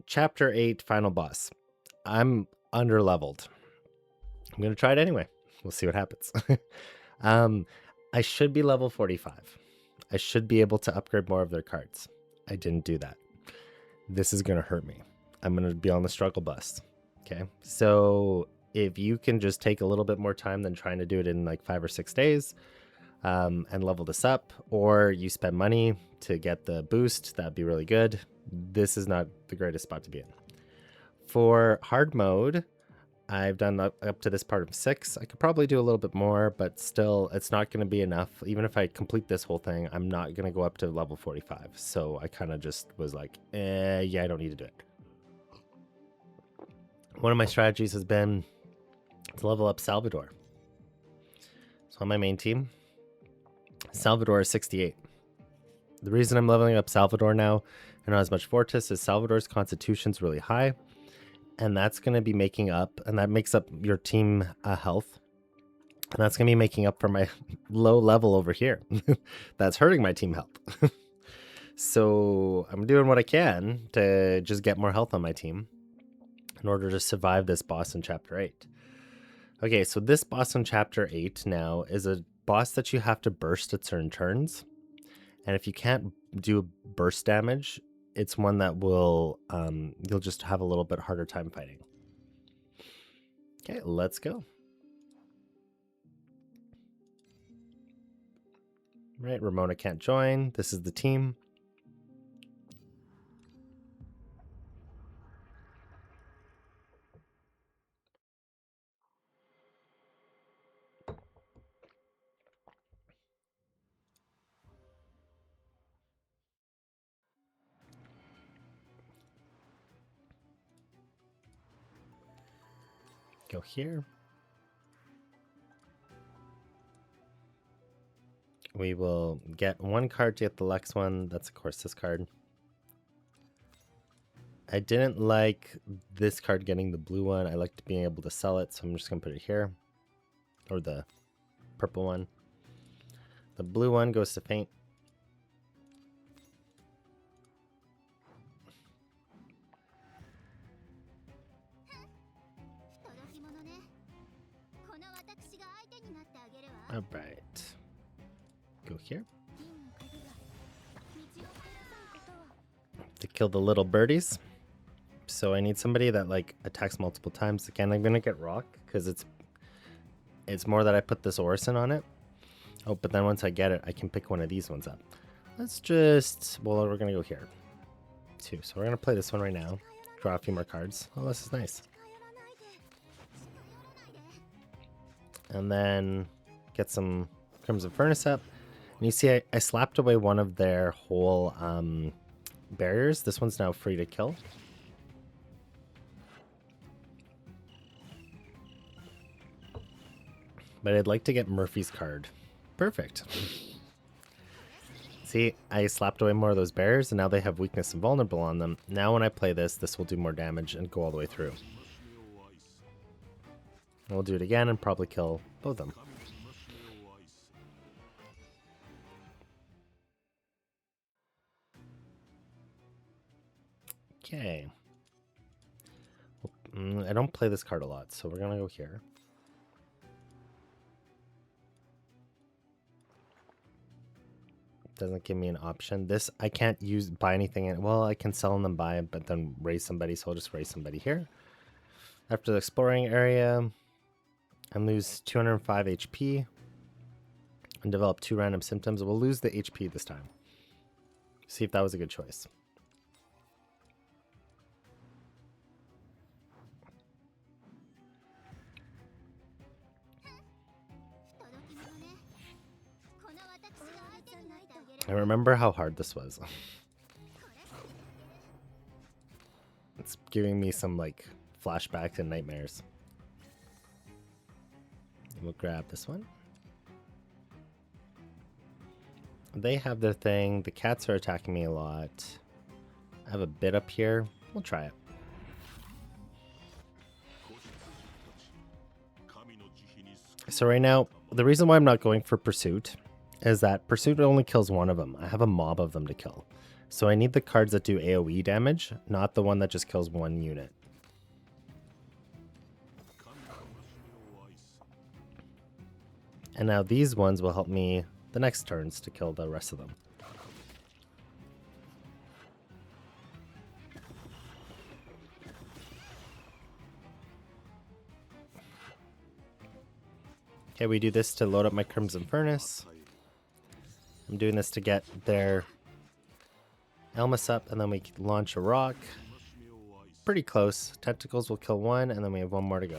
Chapter 8, final boss. I'm under leveled. I'm going to try it anyway. We'll see what happens. um, I should be level 45. I should be able to upgrade more of their cards. I didn't do that. This is going to hurt me. I'm going to be on the struggle bus. Okay. So if you can just take a little bit more time than trying to do it in like 5 or 6 days, and level this up, or you spend money to get the boost, that'd be really good. This is not the greatest spot to be in. For hard mode, I've done up to this part of 6. I could probably do a little bit more, but still, it's not going to be enough. Even if I complete this whole thing, I'm not going to go up to level 45. So I kind of just was like, yeah, I don't need to do it. One of my strategies has been to level up Salvador. So on my main team, Salvador is 68. The reason I'm leveling up Salvador now and not as much Fortis is Salvador's constitution's really high, and that's going to be making up, and that makes up your team health, and that's going to be making up for my low level over here. That's hurting my team health. So I'm doing what I can to just get more health on my team in order to survive this boss in Chapter 8. Okay, so this boss in Chapter 8 now is a boss that you have to burst at certain turns. And if you can't do burst damage, it's one that will, you'll just have a little bit harder time fighting. Okay, let's go. Right, Ramona can't join. This is the team. Go here. We will get one card to get the Lex one. That's, of course, this card. I didn't like this card getting the blue one. I liked being able to sell it, so I'm just going to put it here. Or the purple one. The blue one goes to Faint. All right. Go here. To kill the little birdies. So I need somebody that like attacks multiple times. Again, I'm gonna get rock because it's more that I put this Orison on it. Oh, but then once I get it, I can pick one of these ones up. Let's just, well, we're gonna go here. 2. So we're gonna play this one right now. Draw a few more cards. Oh, this is nice. And then get some Crimson Furnace up. And you see I slapped away one of their whole barriers. This one's now free to kill. But I'd like to get Murphy's card. Perfect. See, I slapped away more of those barriers, and now they have weakness and vulnerable on them. Now when I play this, this will do more damage and go all the way through. We'll do it again and probably kill both of them. Okay. I don't play this card a lot, so we're gonna go here. Doesn't give me an option. This, I can't buy anything in. Well, I can sell them, buy it, but then raise somebody, so I'll just raise somebody here. After the exploring area, I lose 205 HP and develop 2 random symptoms. We'll lose the HP this time. See if that was a good choice. I remember how hard this was. It's giving me some like flashbacks and nightmares. We'll grab this one. They have their thing. The cats are attacking me a lot. I have a bit up here. We'll try it. So right now, the reason why I'm not going for Pursuit is that Pursuit only kills one of them. I have a mob of them to kill. So I need the cards that do AoE damage, not the one that just kills one unit. And now these ones will help me the next turns to kill the rest of them. Okay, we do this to load up my Crimson Furnace. I'm doing this to get their Elmas up, and then we launch a rock. Pretty close. Tentacles will kill one, and then we have one more to go.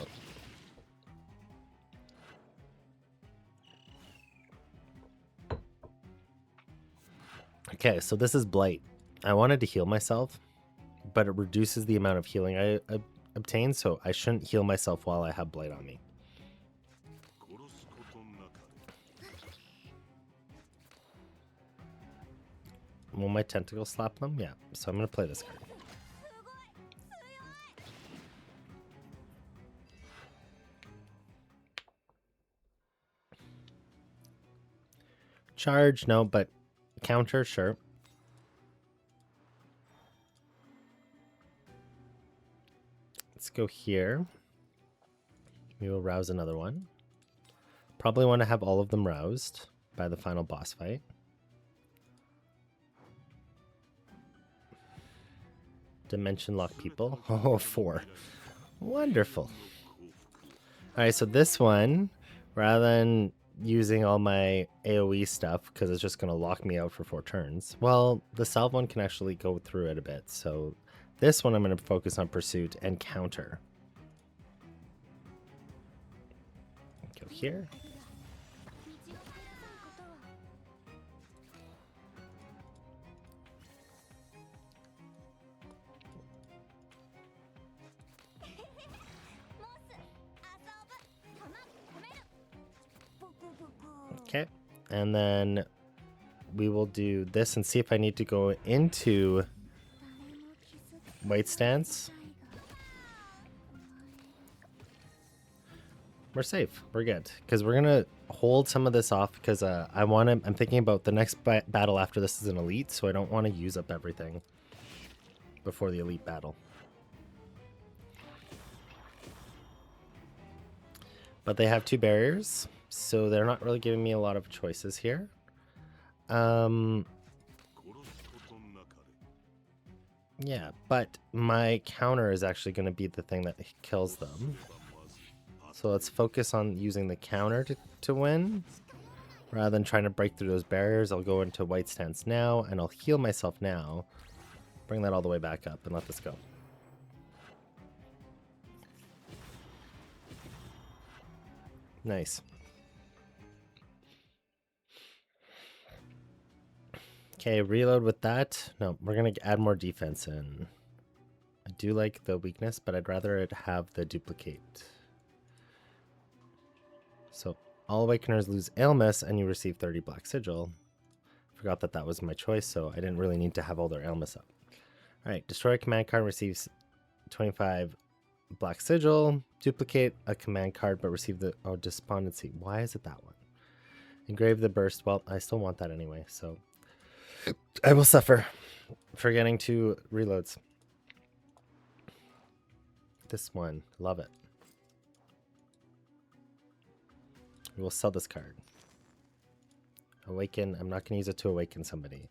Okay, so this is Blight. I wanted to heal myself, but it reduces the amount of healing I obtain, so I shouldn't heal myself while I have Blight on me. Will my tentacle slap them? Yeah, so I'm going to play this card. Charge, no, but counter, sure. Let's go here. We will rouse another one. Probably want to have all of them roused by the final boss fight. Dimension lock people. Oh, 4. Wonderful. Alright, so this one, rather than using all my AoE stuff, because it's just going to lock me out for 4 turns, well, the salve one can actually go through it a bit. So this one I'm going to focus on pursuit and counter. Go here. Okay, and then we will do this and see if I need to go into White Stance. We're safe. We're good. Because we're going to hold some of this off because I'm thinking about the next battle after this is an elite, so I don't want to use up everything before the elite battle. But they have 2 barriers, so they're not really giving me a lot of choices here. Yeah, but my counter is actually going to be the thing that kills them. So let's focus on using the counter to win. Rather than trying to break through those barriers, I'll go into White Stance now, and I'll heal myself now. Bring that all the way back up and let this go. Nice. Okay, reload with that. No, we're going to add more defense in. I do like the weakness, but I'd rather it have the duplicate. So all Awakeners lose Elmas, and you receive 30 Black Sigil. Forgot that that was my choice, so I didn't really need to have all their Elmas up. Alright, destroy a command card, receives 25 Black Sigil. Duplicate a command card, but receive the... Oh, Despondency. Why is it that one? Engrave the Burst. Well, I still want that anyway, so... I will suffer for getting 2 reloads. This one. Love it. We will sell this card. Awaken. I'm not going to use it to awaken somebody.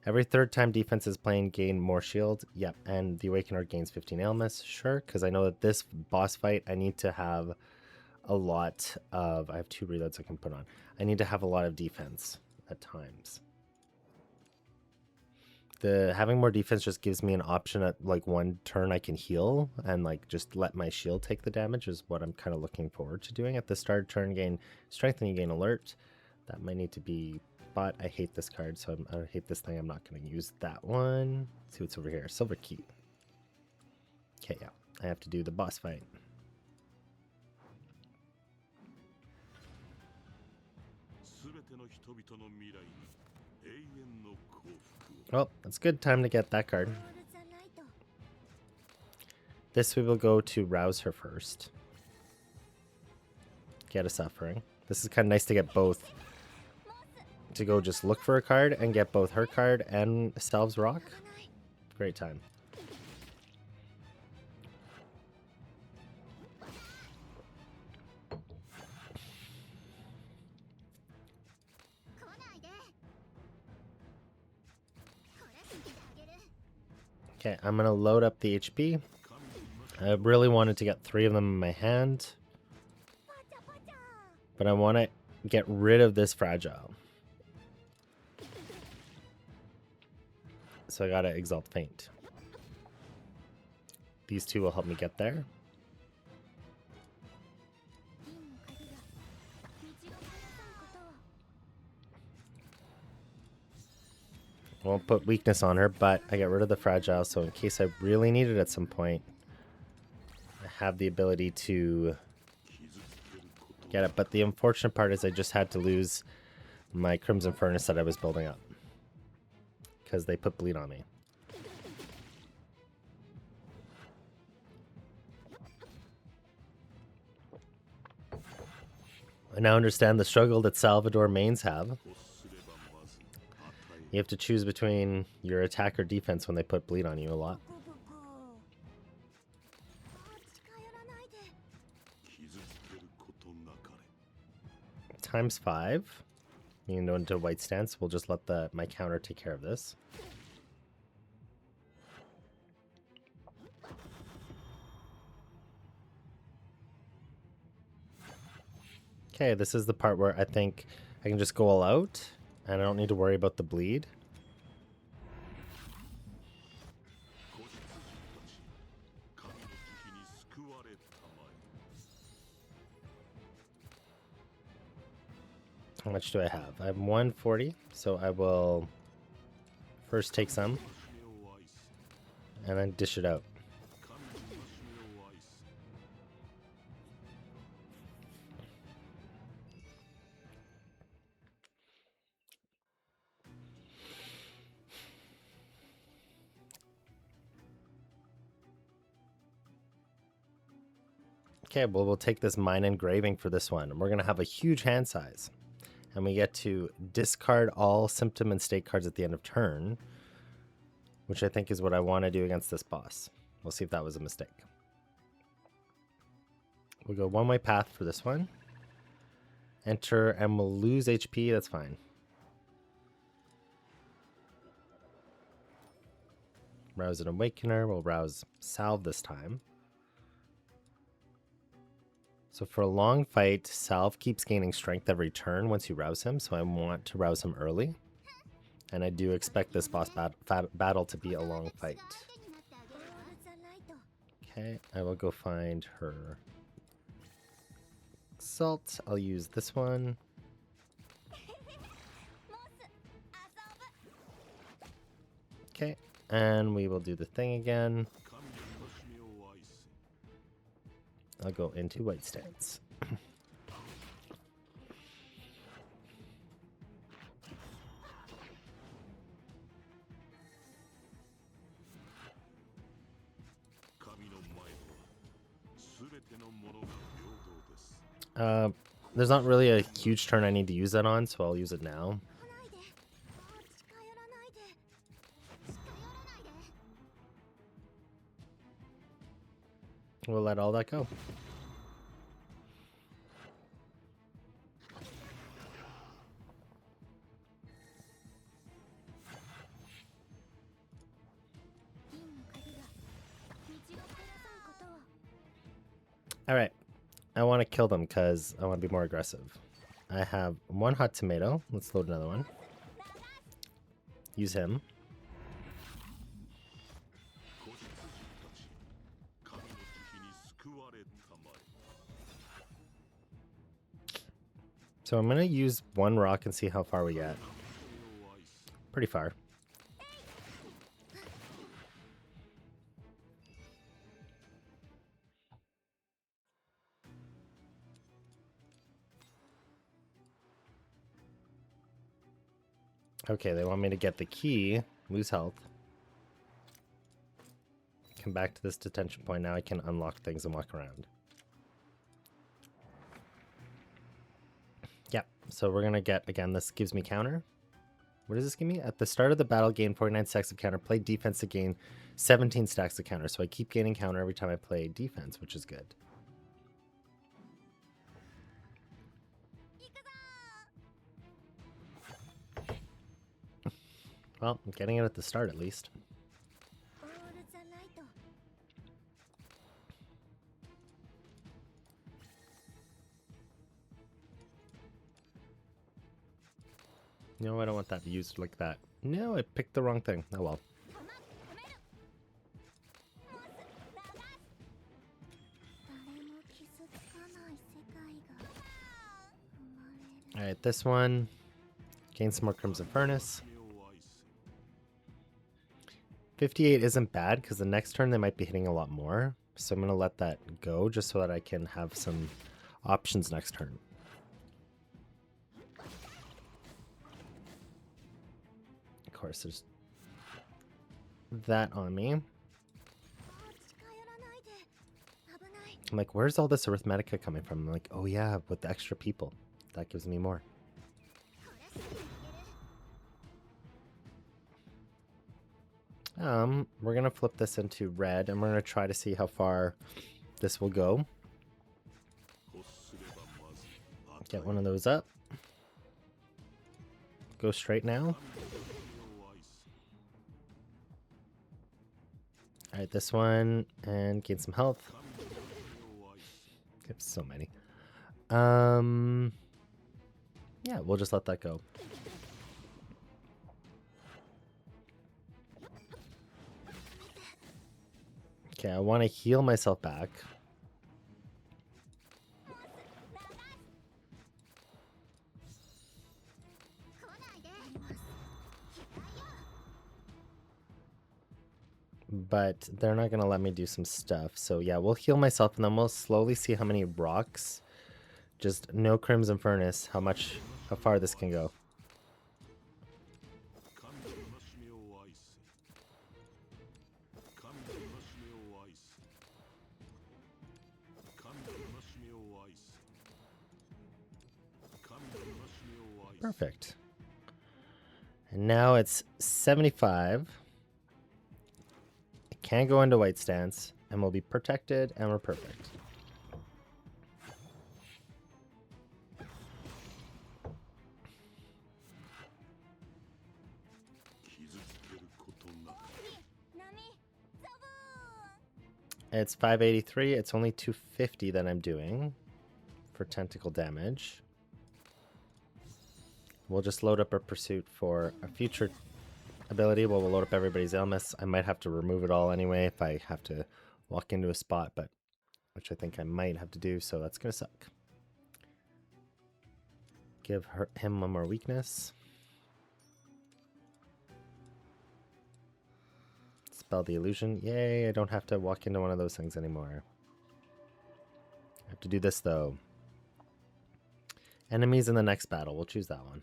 Every 3rd time defense is playing, gain more shield. Yep, and the Awakener gains 15 Elmas. Sure, because I know that this boss fight, I need to have a lot of... I have 2 reloads I can put on. I need to have a lot of defense at times. Having more defense just gives me an option at like 1 turn I can heal and like just let my shield take the damage is what I'm kind of looking forward to doing. At the start of turn, gain strength and you gain alert. That might need to be bought. I hate this card, so I hate this thing. I'm not going to use that one. Let's see what's over here. Silver Key. Okay, yeah. I have to do the boss fight. Well, it's a good time to get that card. This we will go to rouse her first. Get a suffering. This is kind of nice to get both to go just look for a card and get both her card and Salve's rock. Great time. Okay, I'm gonna load up the HP. I really wanted to get 3 of them in my hand, but I want to get rid of this fragile. So I gotta Exalt Faint. These 2 will help me get there. I won't put weakness on her, but I get rid of the fragile, so in case I really need it at some point, I have the ability to get it. But the unfortunate part is I just had to lose my Crimson Furnace that I was building up because they put bleed on me. I now understand the struggle that Salvador mains have. You have to choose between your attack or defense when they put bleed on you a lot. Times 5. You can go into white stance. We'll just let my counter take care of this. Okay, this is the part where I think I can just go all out, and I don't need to worry about the bleed. How much do I have? I have 140, so I will first take some, and then dish it out. Okay, well, we'll take this Mine Engraving for this one. And we're going to have a huge hand size. And we get to discard all Symptom and State cards at the end of turn, which I think is what I want to do against this boss. We'll see if that was a mistake. We'll go one-way path for this one. Enter, and we'll lose HP. That's fine. Rouse an Awakener. We'll rouse Salve this time. So for a long fight, Salve keeps gaining strength every turn once you rouse him, so I want to rouse him early. And I do expect this boss battle to be a long fight. Okay, I will go find her Exalt. I'll use this one. Okay, and we will do the thing again. I'll go into white stance. There's not really a huge turn I need to use that on, so I'll use it now. We'll let all that go. Alright, I want to kill them because I want to be more aggressive. I have one hot tomato. Let's load another one. Use him. So I'm going to use one rock and see how far we get. Pretty far. Okay, they want me to get the key, lose health. Come back to this detention point. Now I can unlock things and walk around. Yeah, So we're gonna get, again, this gives me counter. What does this give me? At the start of the battle, gain 49 stacks of counter. Play defense to gain 17 stacks of counter. So I keep gaining counter every time I play defense, which is good. Well, I'm getting it at the start at least. No, I don't want that used like that. No, I picked the wrong thing. Oh well. Alright, this one. Gain some more Crimson Furnace. 58 isn't bad because the next turn they might be hitting a lot more. So I'm going to let that go just so that I can have some options next turn. Of course, there's that on me. I'm like, where's all this Arithmetica coming from? I'm like, oh yeah, with the extra people. That gives me more. We're gonna flip this into red, and we're gonna try to see how far this will go. Get one of those up. Go straight now. Alright, this one, and gain some health. I have so many. Yeah, we'll just let that go. Okay, I want to heal myself back. But they're not going to let me do some stuff. So yeah, we'll heal myself and then we'll slowly see how many rocks. Just no Crimson Furnace, how far this can go. Perfect. And now it's 75. It can go into white stance, and we'll be protected, and we're perfect. It's 583. It's only 250 that I'm doing for tentacle damage. We'll just load up a pursuit for a future ability. We'll load up everybody's Elmas. I might have to remove it all anyway if I have to walk into a spot, but which I think I might have to do, so that's gonna suck. Give him one more weakness. Spell the illusion. Yay, I don't have to walk into one of those things anymore. I have to do this though. Enemies in the next battle. We'll choose that one.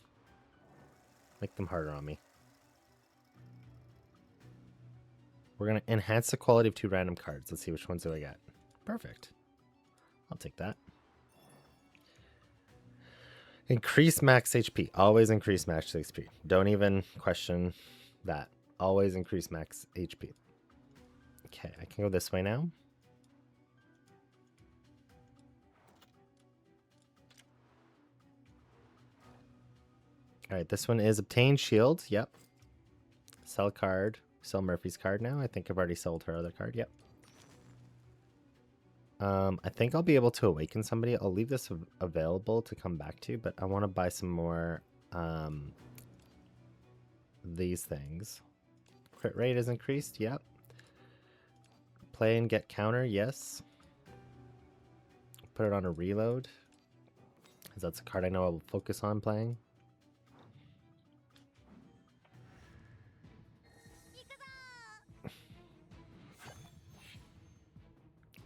Make them harder on me. We're going to enhance the quality of 2 random cards. Let's see which ones do I get. Perfect. I'll take that. Increase max HP. Always increase max HP. Don't even question that. Always increase max HP. Okay, I can go this way now. Alright, this one is obtain shield. Yep. Sell card. Sell Murphy's card now. I think I've already sold her other card. Yep. I think I'll be able to awaken somebody. I'll leave this available to come back to, but I want to buy some more these things. Crit rate is increased. Yep. Play and get counter. Yes. Put it on a reload, because that's a card I know I will focus on playing.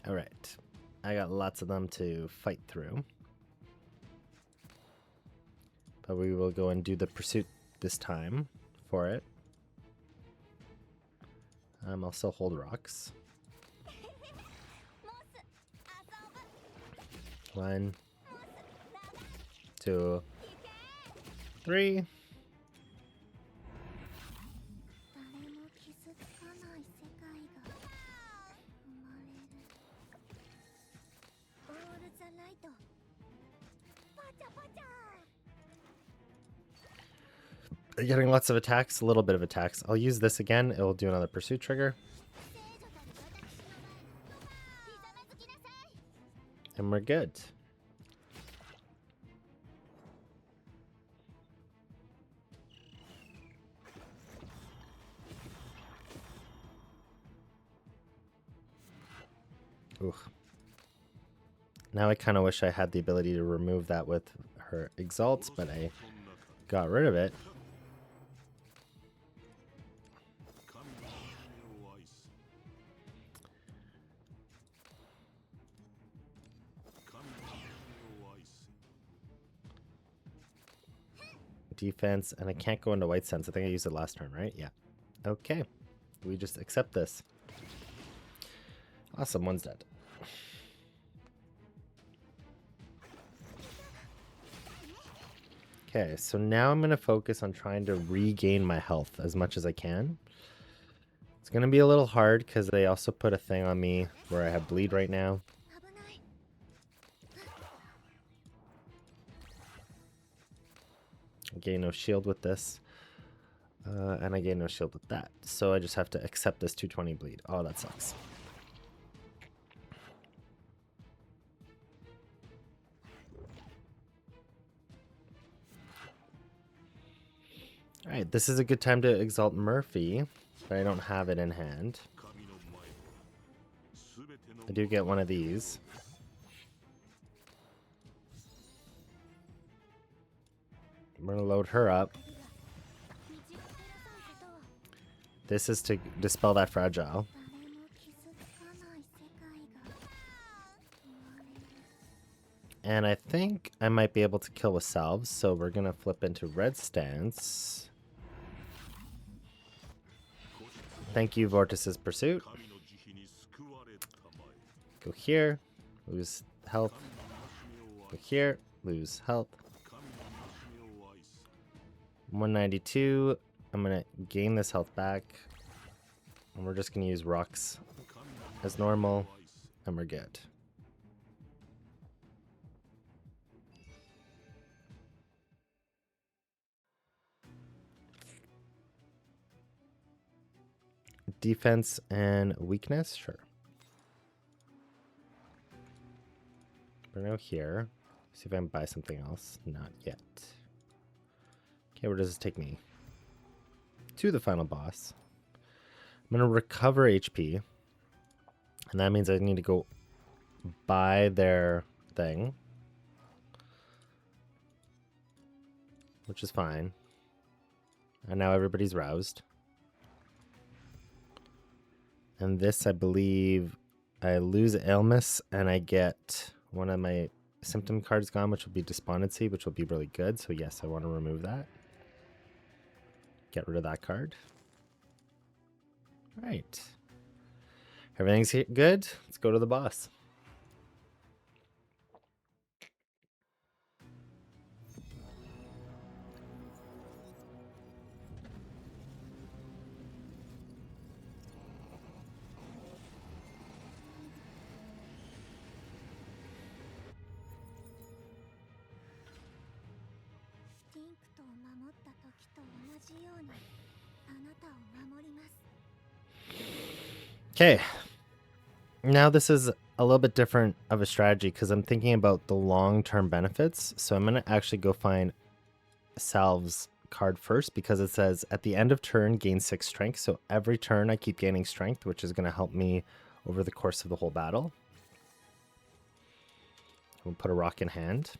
All right. I got lots of them to fight through. But we will go and do the pursuit this time for it. I'll still hold rocks. 1, 2, 3. Getting lots of attacks, a little bit of attacks. I'll use this again. It will do another pursuit trigger. And we're good. Ooh. Now I kind of wish I had the ability to remove that with her exalts, but I got rid of it. Defense, and I can't go into White Sense. I think I used it last turn, right? Yeah. Okay. We just accept this. Awesome, one's dead. Okay, so now I'm going to focus on trying to regain my health as much as I can. It's going to be a little hard because they also put a thing on me where I have bleed right now. I gain no shield with this. And I gain no shield with that. So I just have to accept this 220 bleed. Oh, that sucks. Alright, this is a good time to exalt Murphy, but I don't have it in hand. I do get one of these. I'm going to load her up. This is to dispel that fragile. And I think I might be able to kill with salves, so we're going to flip into red stance. Thank you, Vortis's Pursuit. Go here, lose health. Go here, lose health. 192. I'm going to gain this health back. And we're just going to use rocks as normal, and we're good. Defense and weakness, sure. We're now here. See if I can buy something else. Not yet. Okay, where does this take me? To the final boss. I'm going to recover HP. And that means I need to go buy their thing. Which is fine. And now everybody's roused. And this, I believe, I lose Ailmus and I get one of my symptom cards gone, which will be Despondency, which will be really good. So yes, I want to remove that. Get rid of that card. All right. Everything's good. Let's go to the boss. Okay. Now this is a little bit different of a strategy because I'm thinking about the long-term benefits. So I'm going to actually go find Salve's card first because it says at the end of turn gain 6 strength. So every turn I keep gaining strength, which is going to help me over the course of the whole battle. We'll put a rock in hand.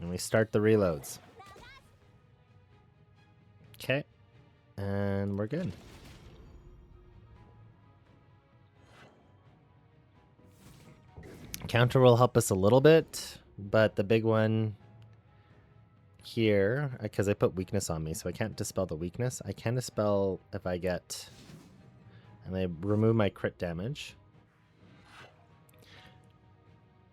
And we start the reloads. Okay. And we're good. Counter will help us a little bit, but the big one here, because I put weakness on me, so I can't dispel the weakness. I can dispel if I get, and I remove my crit damage.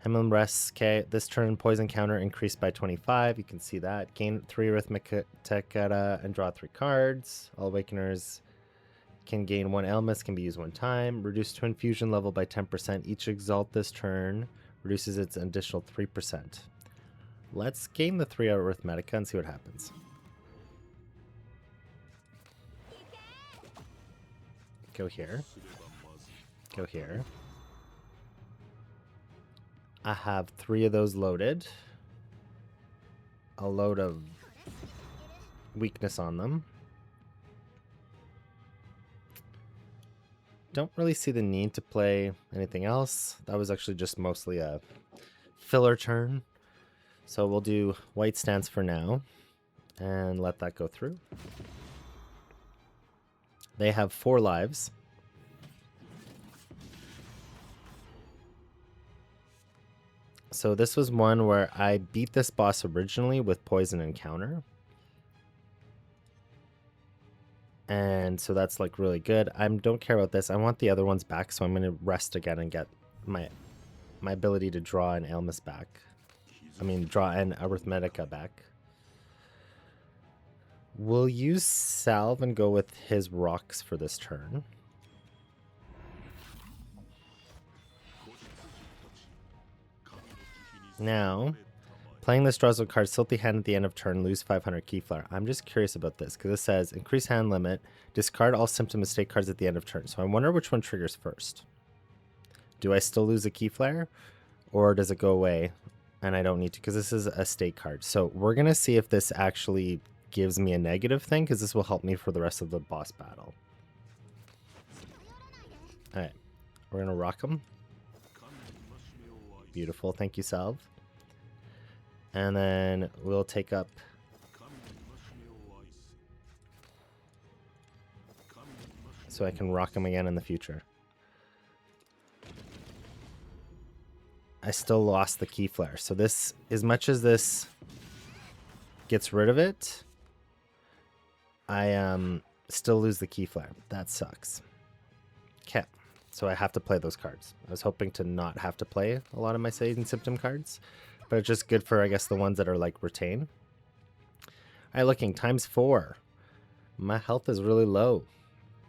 Hemlin rests. Okay, this turn poison counter increased by 25. You can see that. Gain 3 arithmetic and draw 3 cards. All awakeners can gain 1 Elmas, can be used 1 time. Reduce twin fusion level by 10%. Each exalt this turn reduces its additional 3%. Let's gain the 3 arithmetica and see what happens. Go here. Go here. I have 3 of those loaded. A load of weakness on them. Don't really see the need to play anything else. That was actually just mostly a filler turn. So we'll do white stance for now and let that go through. They have 4 lives. So this was one where I beat this boss originally with poison and counter. And so that's like really good. I don't care about this. I want the other ones back, so I'm going to rest again and get my ability to draw an Elmas back. I mean, draw an Arithmetica back. We'll use Salve and go with his rocks for this turn. Now, playing this draws a card, Silty Hand at the end of turn, lose 500 Keyflower. I'm just curious about this, because it says, increase hand limit, discard all symptom mistake cards at the end of turn. So I wonder which one triggers first. Do I still lose a Keyflower, or does it go away, and I don't need to, because this is a stake card. So we're going to see if this actually gives me a negative thing, because this will help me for the rest of the boss battle. Alright, we're going to rock him. Beautiful, thank you, Salve. And then we'll take up so I can rock him again in the future. I still lost the Keyflower. So this, as much as this gets rid of it, I still lose the Keyflower. That sucks. Okay, so I have to play those cards. I was hoping to not have to play a lot of my Sage and Symptom cards. But it's just good for, I guess, the ones that are like retain. Alright, looking, ×4. My health is really low.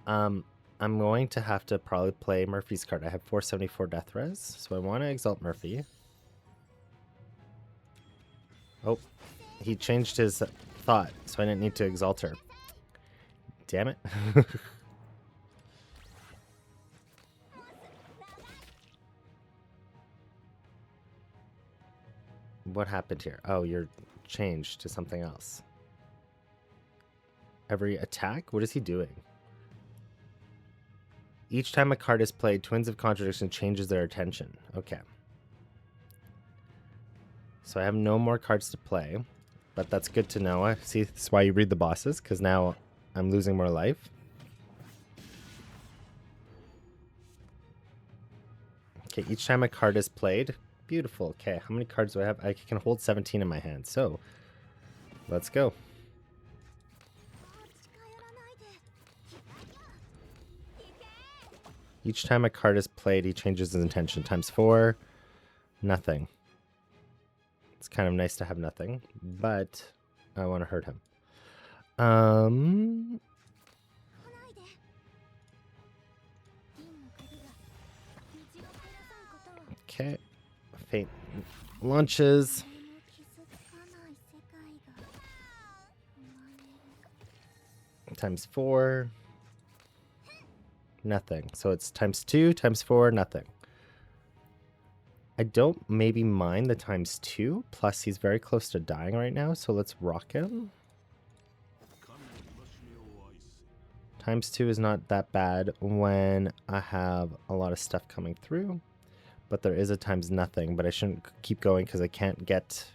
I'm going to have to probably play Murphy's card. I have 474 death res, so I want to exalt Murphy. Oh, he changed his thought, so I didn't need to exalt her. Damn it. What happened here? Oh, you're changed to something else. Every attack? What is he doing? Each time a card is played, Twins of Contradiction changes their attention. Okay. So I have no more cards to play, but that's good to know. See, that's why you read the bosses, because now I'm losing more life. Okay, each time a card is played. Beautiful. Okay, how many cards do I have? I can hold 17 in my hand, so let's go. Each time a card is played, he changes his intention. ×4, nothing. It's kind of nice to have nothing, but I want to hurt him. Okay. Fate launches. ×4. Nothing. So it's ×2, ×4, nothing. I don't maybe mind the ×2. Plus, he's very close to dying right now, so let's rock him. ×2 is not that bad when I have a lot of stuff coming through. But there is a ×0, but I shouldn't keep going because I can't get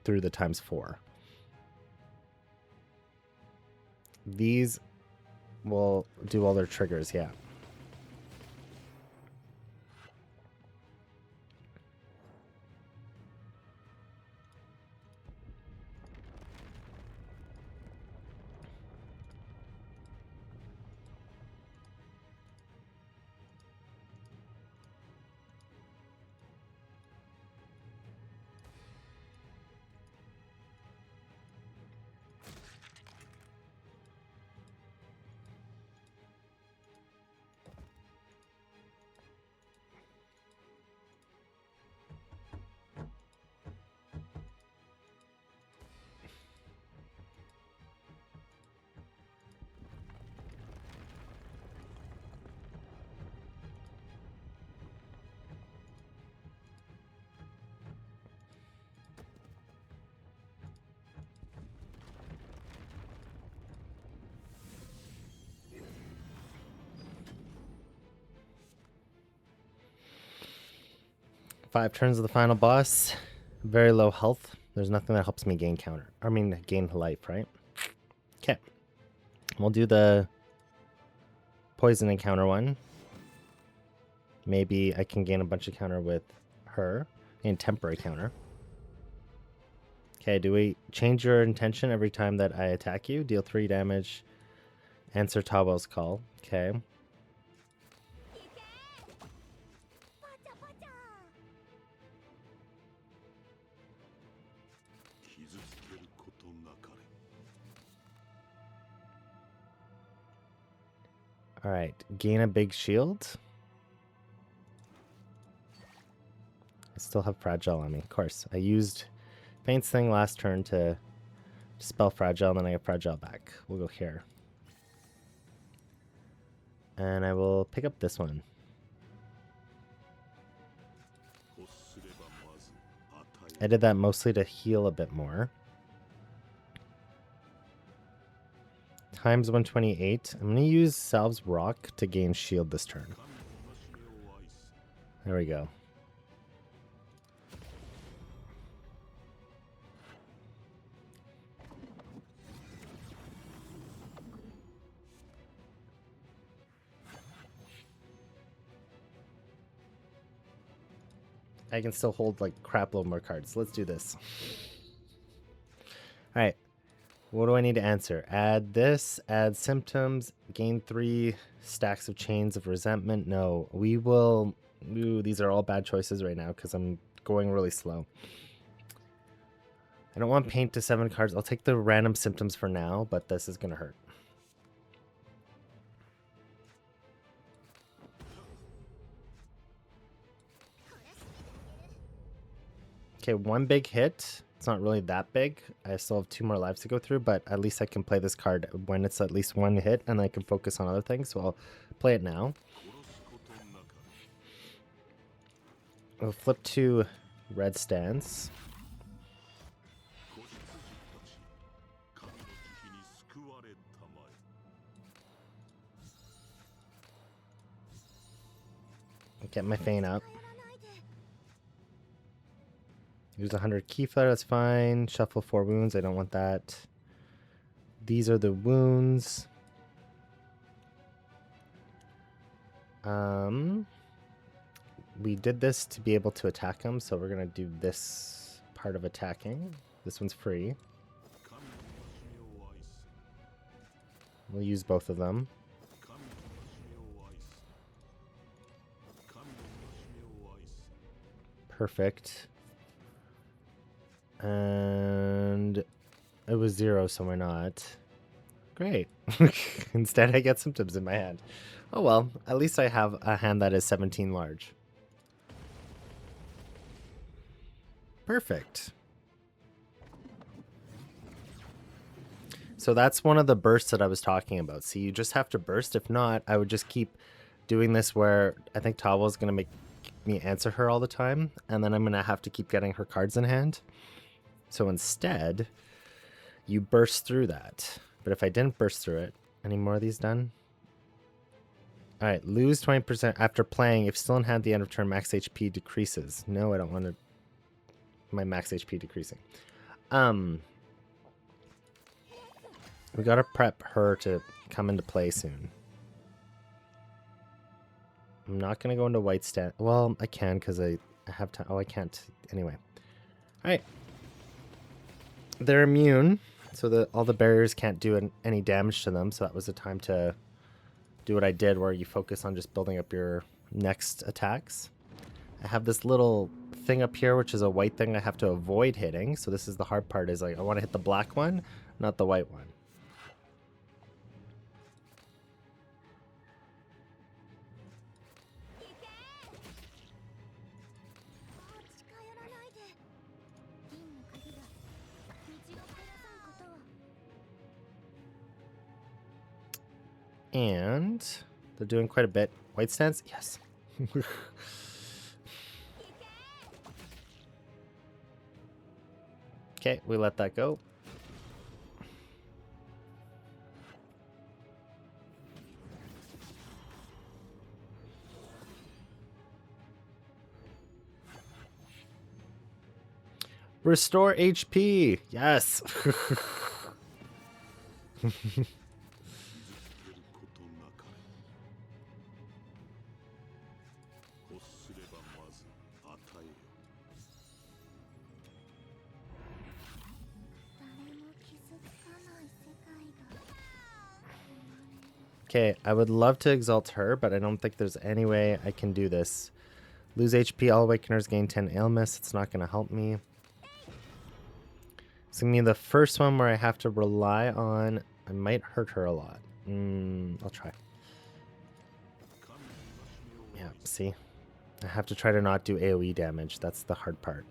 through the ×4. These will do all their triggers, yeah. 5 turns of the final boss. Very low health. There's nothing that helps me gain counter. I mean, gain life, right? Okay. We'll do the poison encounter one. Maybe I can gain a bunch of counter with her. And temporary counter. Okay, do we change your intention every time that I attack you? Deal 3 damage. Answer Tawel's call. Okay. Alright, gain a big shield. I still have Fragile on me, of course. I used Faint's thing last turn to spell Fragile, and then I get Fragile back. We'll go here. And I will pick up this one. I did that mostly to heal a bit more. Times 128. I'm going to use Salve's Rock to gain shield this turn. There we go. I can still hold like crap load more cards. Let's do this. Alright. What do I need to answer? Add this, add symptoms, gain 3 stacks of chains of resentment. No, we will... Ooh, these are all bad choices right now because I'm going really slow. I don't want paint to 7 cards. I'll take the random symptoms for now, but this is going to hurt. Okay, 1 big hit. It's not really that big. I still have 2 more lives to go through, but at least I can play this card when it's at least 1 hit, and I can focus on other things, so I'll play it now. We'll flip to Red Stance. Get my Feint up. Use 100 Key Flare, that's fine. Shuffle 4 wounds, I don't want that. These are the wounds. We did this to be able to attack him, so we're going to do this part of attacking. This one's free. We'll use both of them. Perfect. And it was 0, so we're not. Great. Instead, I get symptoms in my hand. Oh well, at least I have a hand that is 17 large. Perfect. So that's one of the bursts that I was talking about. See, you just have to burst. If not, I would just keep doing this where I think Tawel is going to make me answer her all the time, and then I'm going to have to keep getting her cards in hand. So instead, you burst through that. But if I didn't burst through it, any more of these done? Alright, lose 20% after playing. If still in hand at the end of turn, max HP decreases. No, I don't want to... my max HP decreasing. We gotta prep her to come into play soon. I'm not gonna go into white stand. Well, I can because I have time. Oh, I can't anyway. Alright. They're immune, so that all the barriers can't do any damage to them. So that was the time to do what I did, where you focus on just building up your next attacks. I have this little thing up here, which is a white thing I have to avoid hitting. So this is the hard part, is like I want to hit the black one, not the white one. And they're doing quite a bit. White stance? Yes. Okay, we let that go. Restore HP. Yes. Okay, I would love to exalt her, but I don't think there's any way I can do this. Lose HP, all awakeners gain 10 ailments. It's not going to help me. It's going to be the first one where I have to rely on... I might hurt her a lot. I'll try. Yeah, see? I have to try to not do AoE damage. That's the hard part.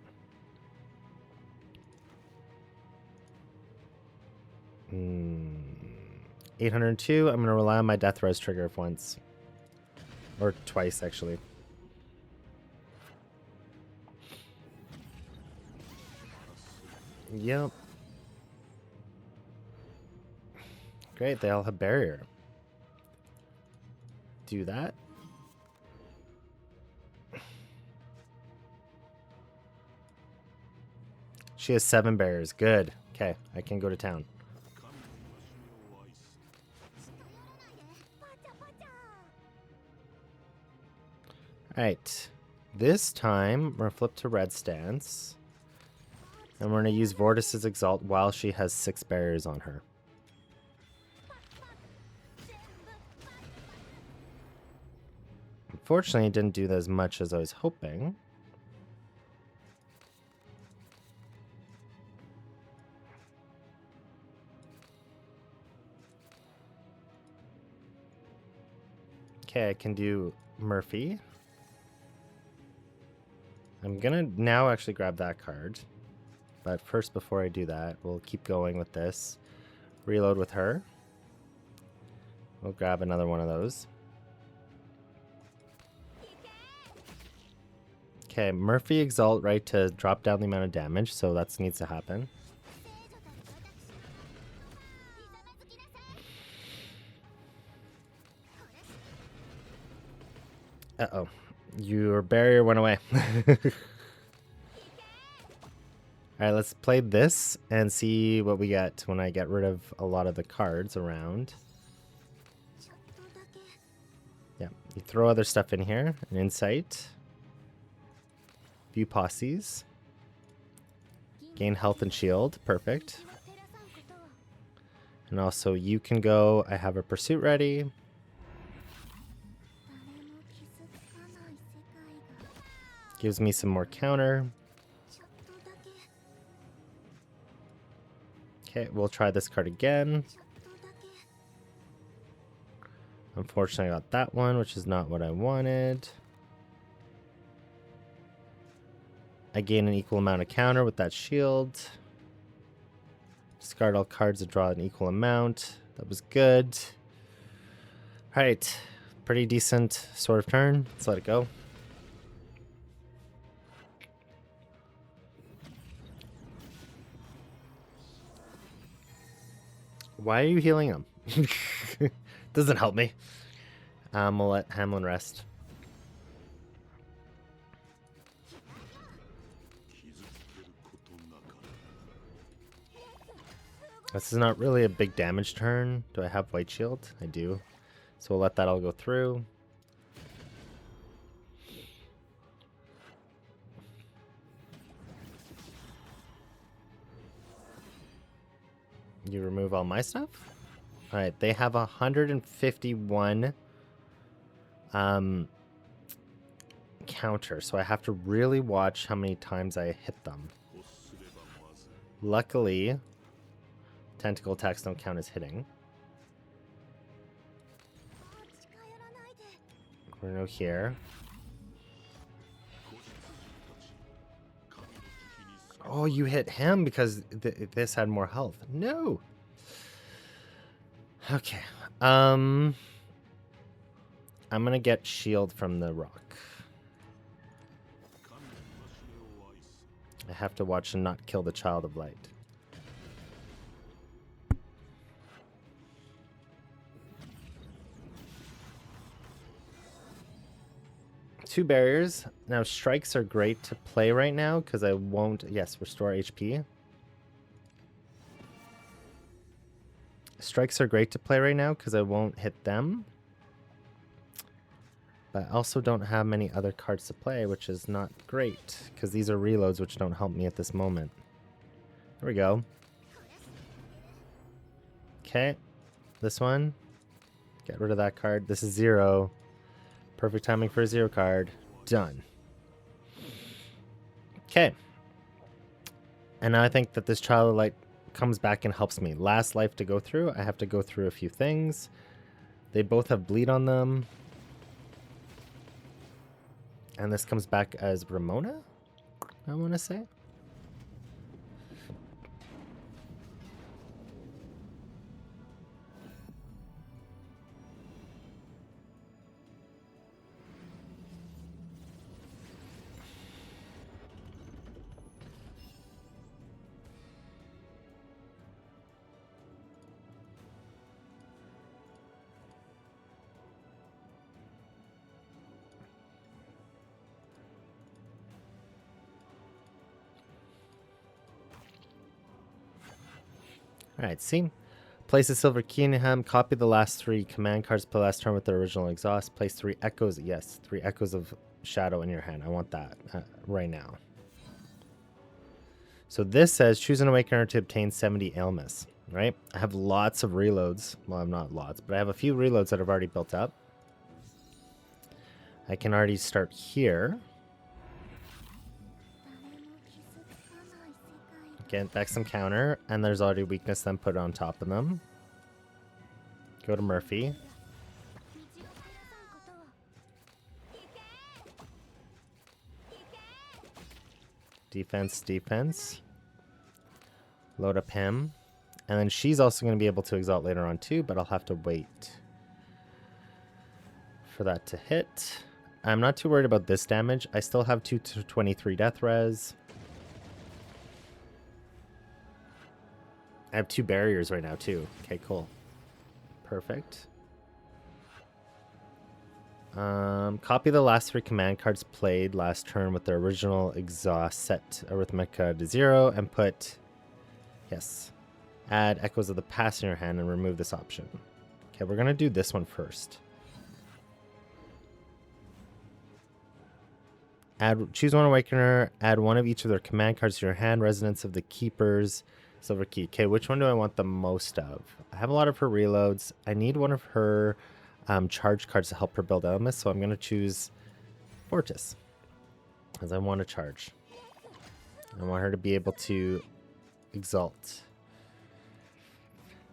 802. I'm going to rely on my death res trigger once. Or twice, actually. Yep. Great, they all have barrier. Do that. She has 7 barriers. Good. Okay, I can go to town. Alright. This time, we're going to flip to red stance. And we're going to use Vortis's Exalt while she has 6 barriers on her. Unfortunately, it didn't do as much as I was hoping. Okay, I can do Murphy. I'm gonna now actually grab that card. But first, before I do that, we'll keep going with this. Reload with her. We'll grab another one of those. Okay, Murphy Exalt, right, to drop down the amount of damage, so that needs to happen. Uh-oh. Your barrier went away. Alright, let's play this and see what we get when I get rid of a lot of the cards around. Yeah, you throw other stuff in here. An Insight. View Posses. Gain health and shield. Perfect. And also you can go. I have a pursuit ready. Gives me some more counter. Okay, we'll try this card again. Unfortunately, I got that one, which is not what I wanted. I gain an equal amount of counter with that shield. Discard all cards to draw an equal amount. That was good. Alright, pretty decent sort of turn. Let's let it go. Why are you healing him? Doesn't help me. We'll let Hamlin rest. This is not really a big damage turn. Do I have White Shield? I do. So we'll let that all go through. You remove all my stuff? Alright, they have 151 counter, so I have to really watch how many times I hit them. Luckily, tentacle attacks don't count as hitting. We're no here. Oh, you hit him because this had more health. No. Okay. I'm gonna get shield from the rock. I have to watch and not kill the Child of Light. 2 barriers. Now, strikes are great to play right now because I won't... Yes, restore HP. Strikes are great to play right now because I won't hit them. But I also don't have many other cards to play, which is not great because these are reloads which don't help me at this moment. There we go. Okay. This one. Get rid of that card. This is 0. Perfect timing for a 0 card. Done. Okay. And now I think that this Child of Light comes back and helps me. Last life to go through. I have to go through a few things. They both have bleed on them. And this comes back as Ramona, I want to say. Alright, see? Place a silver key in your hand, copy the last 3 command cards per last turn with the original exhaust. Place 3 echoes, yes, 3 echoes of shadow in your hand. I want that right now. So this says choose an awakener to obtain 70 ailments, right? I have lots of reloads. Well, I'm not lots, but I have a few reloads that I've already built up. I can already start here. Get back some counter, and there's already weakness then put on top of them. Go to Murphy. Defense, defense. Load up him. And then she's also going to be able to exalt later on too, but I'll have to wait for that to hit. I'm not too worried about this damage. I still have 2 to 23 death res. I have 2 barriers right now too. Okay, cool. Perfect. Copy the last 3 command cards played last turn with the original exhaust, set Arithmetica to 0 and put, yes, add Echoes of the Past in your hand and remove this option. Okay, we're going to do this one first. Choose one Awakener, add one of each of their command cards to your hand, Resonance of the Keepers, Silver Key. Okay, which one do I want the most of? I have a lot of her reloads. I need one of her charge cards to help her build Elmas, so I'm going to choose Fortis, as I want to charge. I want her to be able to exalt.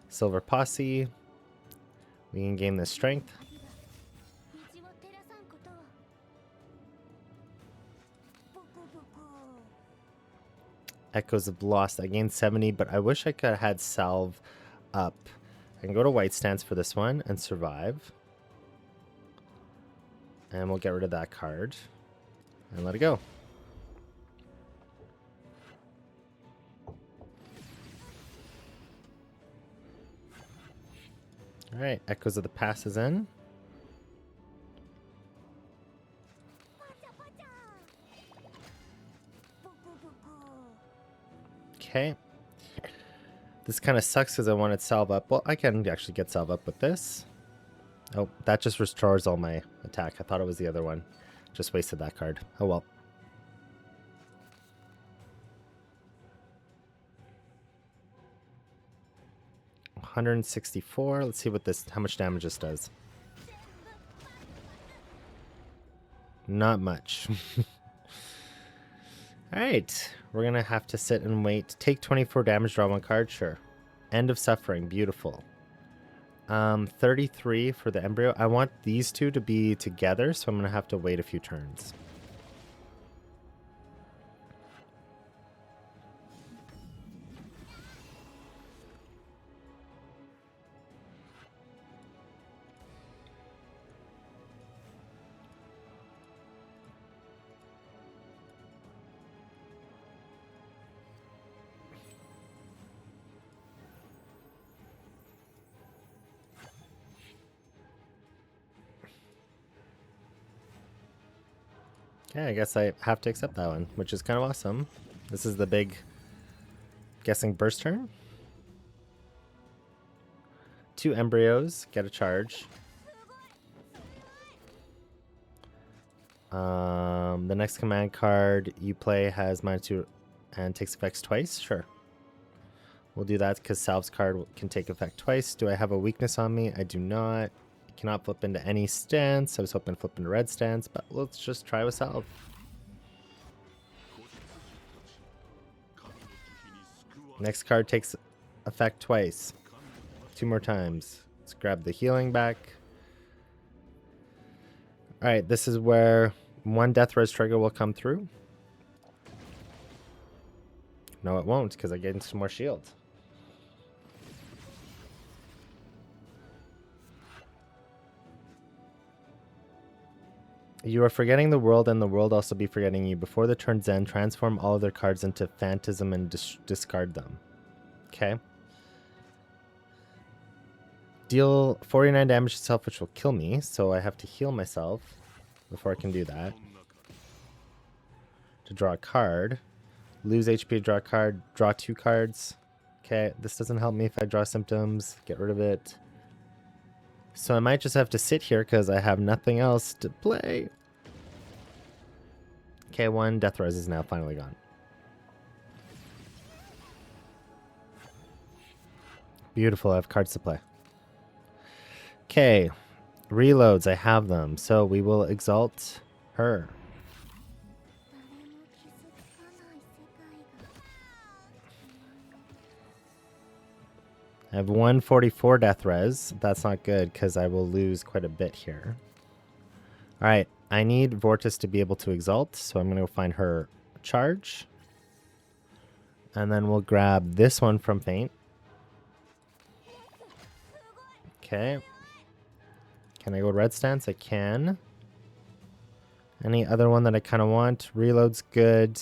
Silver Posse. We can gain this strength. Echoes of Lost. I gained 70, but I wish I could have had Salve up. I can go to White Stance for this one and survive. And we'll get rid of that card. And let it go. Alright, Echoes of the Past is in. Okay. This kind of sucks because I wanted Salve up. Well, I can actually get Salve up with this. Oh, that just restores all my attack. I thought it was the other one. Just wasted that card. Oh well. $164. Let's see what this, how much damage this does. Not much. Alright, we're gonna have to sit and wait. Take 24 damage, draw 1 card, sure. End of Suffering, beautiful. 33 for the Embryo. I want these two to be together, so I'm gonna have to wait a few turns. Yeah, I guess I have to accept that one, which is kind of awesome. This is the big, guessing, burst turn. 2 embryos, get a charge. The next command card you play has -2 and takes effects twice. Sure. We'll do that because Salve's card can take effect twice. Do I have a weakness on me? I do not. I cannot flip into any stance. I was hoping to flip into red stance, but let's just try with Salve. Next card takes effect twice. 2 more times. Let's grab the healing back. Alright, this is where 1 Death Res trigger will come through. No, it won't, because I gained some more shield. You are forgetting the world, and the world also be forgetting you. Before the turn's end, transform all of their cards into Phantasm and discard them. Okay. Deal 49 damage to self, which will kill me, so I have to heal myself before I can do that. To draw a card. Lose HP to draw a card. Draw 2 cards. Okay, this doesn't help me if I draw symptoms. Get rid of it. So I might just have to sit here because I have nothing else to play. Okay, 1 Death Res is now finally gone. Beautiful, I have cards to play. Okay, reloads, I have them. So we will exalt her. I have 144 Death Res. That's not good because I will lose quite a bit here. Alright, I need Vortis to be able to exalt, so I'm going to go find her charge. And then we'll grab this one from Feint. Okay. Can I go red stance? I can. Any other one that I kind of want? Reload's good.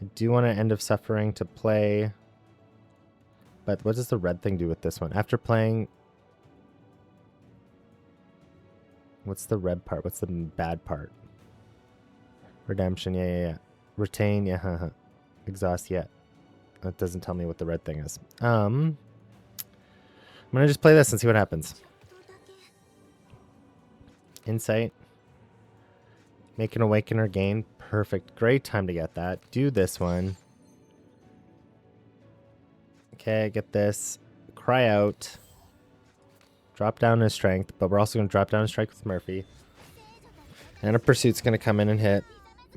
I do want an End of Suffering to play. But what does the red thing do with this one? After playing... What's the red part? What's the bad part? Redemption, yeah. Retain, yeah, Exhaust, yeah. That doesn't tell me what the red thing is. I'm going to just play this and see what happens. Insight. Make an Awakener gain. Perfect. Great time to get that. Do this one. Okay, get this. Cry out. Drop down his strength, but we're also going to drop down his strength with Murphy. And a Pursuit's going to come in and hit.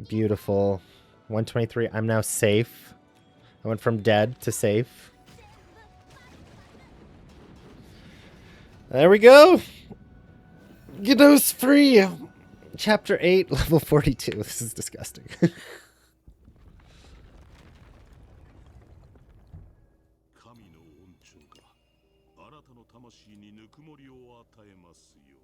Beautiful. 123. I'm now safe. I went from dead to safe. There we go. Godot's free. Chapter 8, level 42. This is disgusting. 神の恩寵があなたの魂にぬくもりを与えますように。